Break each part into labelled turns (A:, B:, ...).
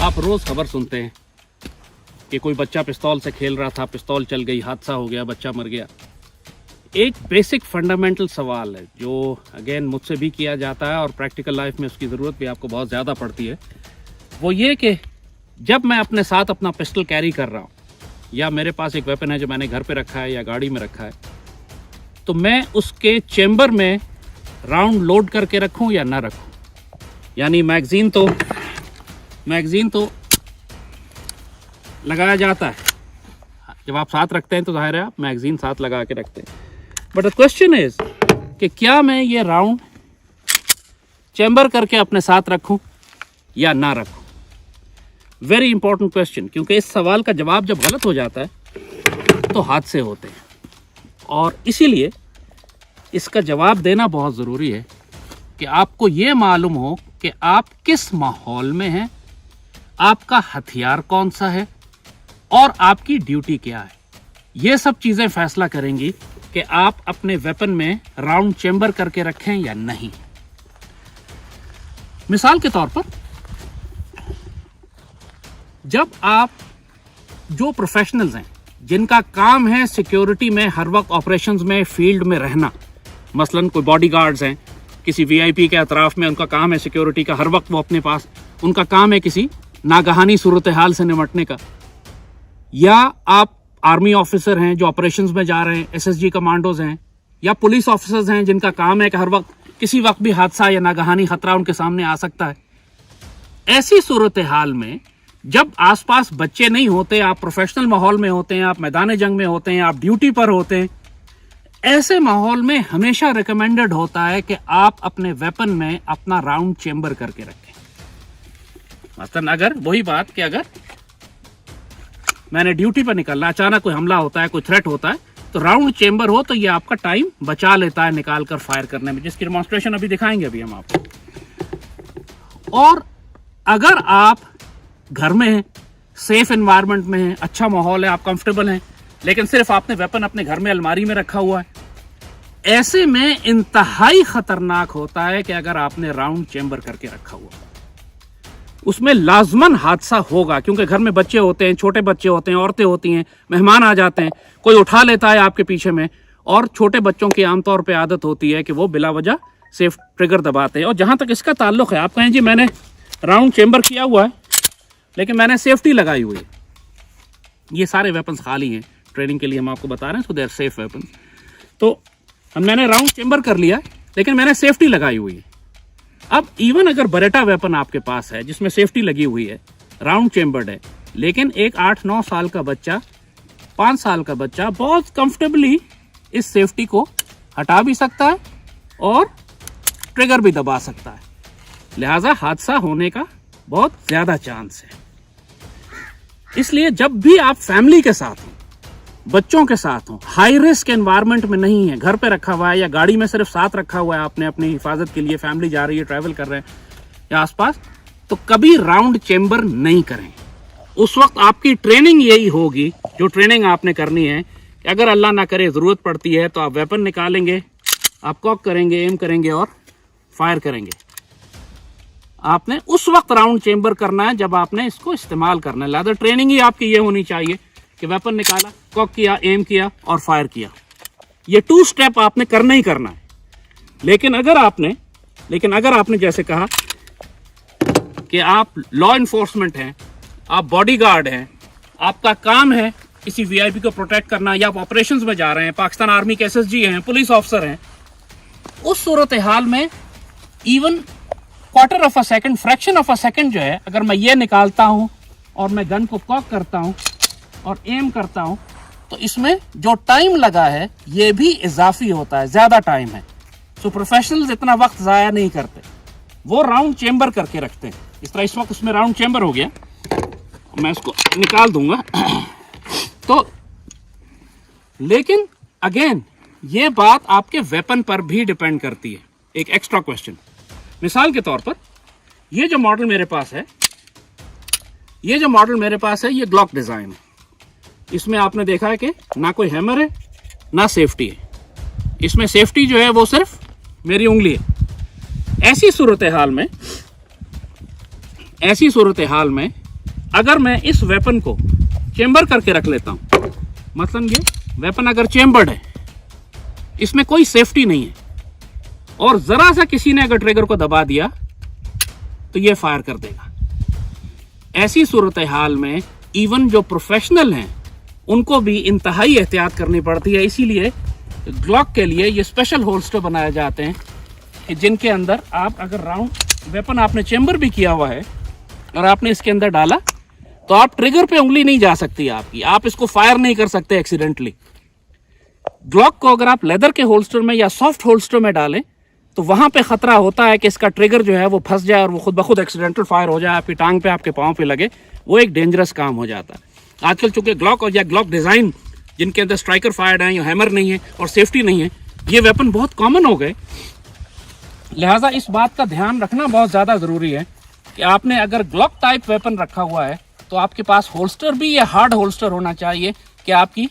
A: आप रोज़ खबर सुनते हैं कि कोई बच्चा पिस्तौल से खेल रहा था, पिस्तौल चल गई, हादसा हो गया, बच्चा मर गया। एक बेसिक फंडामेंटल सवाल है जो अगेन मुझसे भी किया जाता है और प्रैक्टिकल लाइफ में उसकी ज़रूरत भी आपको बहुत ज़्यादा पड़ती है। वो ये कि जब मैं अपने साथ अपना पिस्टल कैरी कर रहा हूँ या मेरे पास एक वेपन है जो मैंने घर पे रखा है या गाड़ी में रखा है, तो मैं उसके चेम्बर में राउंड लोड करके रखूँ या ना रखूँ। यानी मैगज़ीन तो लगाया जाता है, जब आप साथ रखते हैं तो जाहिर है आप मैगज़ीन साथ लगा के रखते हैं। बट द क्वेश्चन इज़ कि क्या मैं ये राउंड चेम्बर करके अपने साथ रखूं या ना रखूं। वेरी इंपॉर्टेंट क्वेश्चन, क्योंकि इस सवाल का जवाब जब गलत हो जाता है तो हादसे होते हैं और इसीलिए इसका जवाब देना बहुत ज़रूरी है कि आपको ये मालूम हो कि आप किस माहौल में हैं, आपका हथियार कौन सा है और आपकी ड्यूटी क्या है। ये सब चीज़ें फैसला करेंगी कि आप अपने वेपन में राउंड चेम्बर करके रखें या नहीं। मिसाल के तौर पर, जब आप जो प्रोफेशनल्स हैं जिनका काम है सिक्योरिटी में हर वक्त ऑपरेशंस में फील्ड में रहना, मसलन कोई बॉडीगार्ड्स हैं किसी वीआईपी के अतराफ में, उनका काम है सिक्योरिटी का, हर वक्त वो अपने पास, उनका काम है किसी नागहानी सूरत हाल से निपटने का, या आप आर्मी ऑफिसर हैं जो ऑपरेशंस में जा रहे हैं, एसएसजी कमांडोज हैं, या पुलिस ऑफिसर्स हैं जिनका काम है कि हर वक्त किसी वक्त भी हादसा या नागहानी खतरा उनके सामने आ सकता है। ऐसी सूरत हाल में जब आसपास बच्चे नहीं होते, आप प्रोफेशनल माहौल में होते हैं, आप मैदान जंग में होते हैं, आप ड्यूटी पर होते हैं, ऐसे माहौल में हमेशा रिकमेंडेड होता है कि आप अपने वेपन में अपना राउंड चेम्बर करके रखें। मतलब अगर वही बात कि अगर मैंने ड्यूटी पर निकलना, अचानक कोई हमला होता है, कोई थ्रेट होता है, तो राउंड चेम्बर हो तो ये आपका टाइम बचा लेता है निकाल कर फायर करने में, जिसकी डेमोंस्ट्रेशन अभी दिखाएंगे अभी हम आपको। और अगर आप घर में हैं, सेफ एनवायरनमेंट में हैं, अच्छा माहौल है, आप कंफर्टेबल हैं, लेकिन सिर्फ आपने वेपन अपने घर में अलमारी में रखा हुआ है, ऐसे में इंतहाई खतरनाक होता है कि अगर आपने राउंड चेम्बर करके रखा हुआ, उसमें लाजमन हादसा होगा, क्योंकि घर में बच्चे होते हैं, छोटे बच्चे होते हैं, औरतें होती हैं, मेहमान आ जाते हैं, कोई उठा लेता है आपके पीछे में, और छोटे बच्चों की आमतौर पे आदत होती है कि वो बिला वजह सेफ ट्रिगर दबाते हैं। और जहाँ तक इसका ताल्लुक है, आप कहें जी मैंने राउंड चेम्बर किया हुआ है लेकिन मैंने सेफ्टी लगाई हुई है, ये सारे वेपन्स खाली हैं, ट्रेनिंग के लिए हम आपको बता रहे हैं, सो दे आर सेफ वेपन्स। तो मैंने राउंड चेम्बर कर लिया लेकिन मैंने सेफ्टी लगाई हुई है। अब इवन अगर बरेटा वेपन आपके पास है जिसमें सेफ्टी लगी हुई है, राउंड चेम्बर्ड है, लेकिन एक 8-9 साल का बच्चा, 5 साल का बच्चा बहुत कंफर्टेबली इस सेफ्टी को हटा भी सकता है और ट्रिगर भी दबा सकता है, लिहाजा हादसा होने का बहुत ज़्यादा चांस है। इसलिए जब भी आप फैमिली के साथ हो, बच्चों के साथ हो, हाई रिस्क एनवायरनमेंट में नहीं है, घर पे रखा हुआ है या गाड़ी में सिर्फ साथ रखा हुआ है आपने अपनी हिफाजत के लिए, फैमिली जा रही है, ट्रैवल कर रहे हैं या आसपास, तो कभी राउंड चेम्बर नहीं करें। उस वक्त आपकी ट्रेनिंग यही होगी, जो ट्रेनिंग आपने करनी है कि अगर अल्लाह ना करे ज़रूरत पड़ती है तो आप वेपन निकालेंगे, आप कॉक करेंगे, एम करेंगे और फायर करेंगे। आपने उस वक्त राउंड चेम्बर करना है जब आपने इसको इस्तेमाल करना है। लिहाजा ट्रेनिंग ही आपकी ये होनी चाहिए कि वेपन निकाला, कॉक किया, एम किया और फायर किया। ये 2 स्टेप आपने करना ही करना है। लेकिन अगर आपने जैसे कहा कि आप लॉ इन्फोर्समेंट हैं, आप बॉडीगार्ड हैं, आपका काम है किसी वीआईपी को प्रोटेक्ट करना, या आप ऑपरेशंस में जा रहे हैं, पाकिस्तान आर्मी के एसएसजी हैं, पुलिस ऑफिसर हैं, उस सूरत हाल में even quarter of a second, fraction of a second जो है, अगर मैं ये निकालता हूं और मैं गन को कॉक करता हूं और एम करता हूं, तो इसमें जो टाइम लगा है ये भी इजाफी होता है, ज्यादा टाइम है। सो प्रोफेशनल्स इतना वक्त जाया नहीं करते, वो राउंड चेम्बर करके रखते हैं। इस तरह इस वक्त उसमें राउंड चेम्बर हो गया, मैं इसको निकाल दूंगा। तो लेकिन अगेन ये बात आपके वेपन पर भी डिपेंड करती है। एक एक्स्ट्रा क्वेश्चन, मिसाल के तौर पर ये जो मॉडल मेरे पास है, ये ग्लॉक डिजाइन है। इसमें आपने देखा है कि ना कोई हैमर है ना सेफ्टी है, इसमें सेफ्टी जो है वो सिर्फ मेरी उंगली है। ऐसी सूरत हाल में अगर मैं इस वेपन को चेंबर करके रख लेता हूं, मसलन ये वेपन अगर चेंबर्ड है, इसमें कोई सेफ्टी नहीं है, और जरा सा किसी ने अगर ट्रिगर को दबा दिया तो ये फायर कर देगा। ऐसी सूरत हाल में इवन जो प्रोफेशनल हैं उनको भी इंतहाई एहतियात करनी पड़ती है। इसीलिए ग्लॉक के लिए ये स्पेशल होल्स्टर बनाए जाते हैं कि जिनके अंदर आप अगर राउंड वेपन आपने चेंबर भी किया हुआ है और आपने इसके अंदर डाला तो आप ट्रिगर पे उंगली नहीं जा सकती आपकी, आप इसको फायर नहीं कर सकते एक्सीडेंटली। ग्लॉक को अगर आप लेदर के होल्स्टर में या सॉफ्ट होल्स्टर में डालें तो वहां पे खतरा होता है कि इसका ट्रिगर जो है वो फंस जाए और वो खुद ब खुद एक्सीडेंटल फायर हो जाए, आपकी टांग पे आपके पाँव पे लगे, वो एक डेंजरस काम हो जाता है। आजकल चूंकि ग्लॉक और या ग्लॉक डिजाइन जिनके अंदर स्ट्राइकर फायर्ड है या हैमर नहीं है और सेफ्टी नहीं है, ये वेपन बहुत कॉमन हो गए। लिहाजा इस बात का ध्यान रखना बहुत ज़्यादा ज़रूरी है कि आपने अगर ग्लॉक टाइप वेपन रखा हुआ है तो आपके पास होल्स्टर भी या हार्ड होल्स्टर होना चाहिए कि आपकी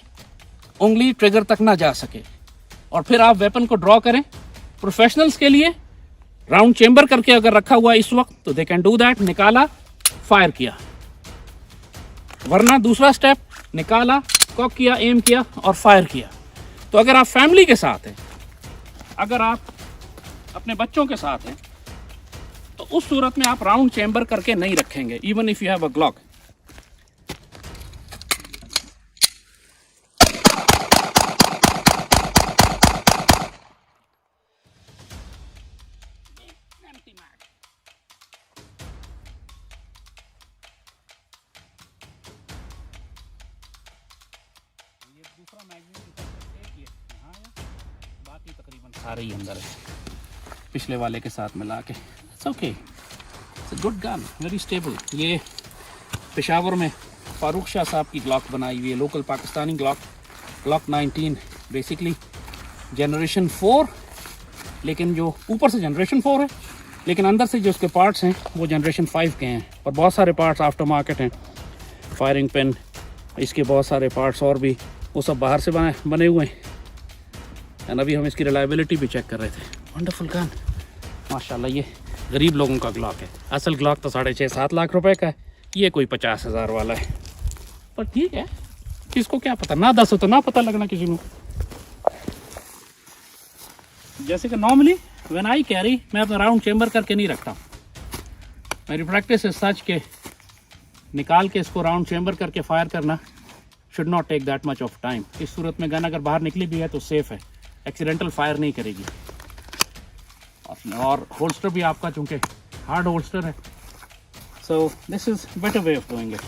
A: उंगली ट्रिगर तक ना जा सके, और फिर आप वेपन को ड्रॉ करें। प्रोफेशनल्स के लिए राउंड चेंबर करके अगर रखा हुआ है इस वक्त तो दे कैन डू दैट, निकाला फायर किया, वरना दूसरा स्टेप निकाला, कॉक किया, एम किया और फायर किया। तो अगर आप फैमिली के साथ हैं, अगर आप अपने बच्चों के साथ हैं, तो उस सूरत में आप राउंड चेंबर करके नहीं रखेंगे, even if you have a Glock. दूसरा मैगजीन बाकी तकरीबन सारे ही अंदर है पिछले वाले के साथ मिला के। It's okay, it's a good gun, very stable. ये पेशावर में फारूक शाह साहब की ग्लॉक बनाई हुई है, local Pakistani Glock, Glock 19, basically generation 4, लेकिन जो ऊपर से जनरेशन 4 है, लेकिन अंदर से जो उसके पार्ट्स हैं वो जनरेशन 5 के हैं, और बहुत सारे पार्ट्स आफ्टर मार्केट हैं। फायरिंग पिन, इसके बहुत सारे पार्ट्स और भी, वो सब बाहर से बने हुए हैं। एंड अभी हम इसकी रिलायबिलिटी भी चेक कर रहे थे। वंडरफुल गन माशाल्लाह। ये गरीब लोगों का ग्लॉक है, असल ग्लॉक तो 6.5-7 लाख रुपए का है, ये कोई 50,000 वाला है। पर ठीक है, किसको क्या पता, ना 10 हो तो ना पता लगना किसी को। जैसे कि नॉर्मली व्हेन आई कैरी, मैं अपना राउंड चेंबर करके नहीं रखता। मेरी प्रैक्टिस है सच के निकाल के इसको राउंड चेंबर करके फायर करना should not take that much of time. इस सूरत में गन अगर बाहर निकली भी है तो सेफ है, एक्सीडेंटल फायर नहीं करेगी। और होल्स्टर भी आपका चूंकि हार्ड होल्स्टर है, so this is better way of doing it.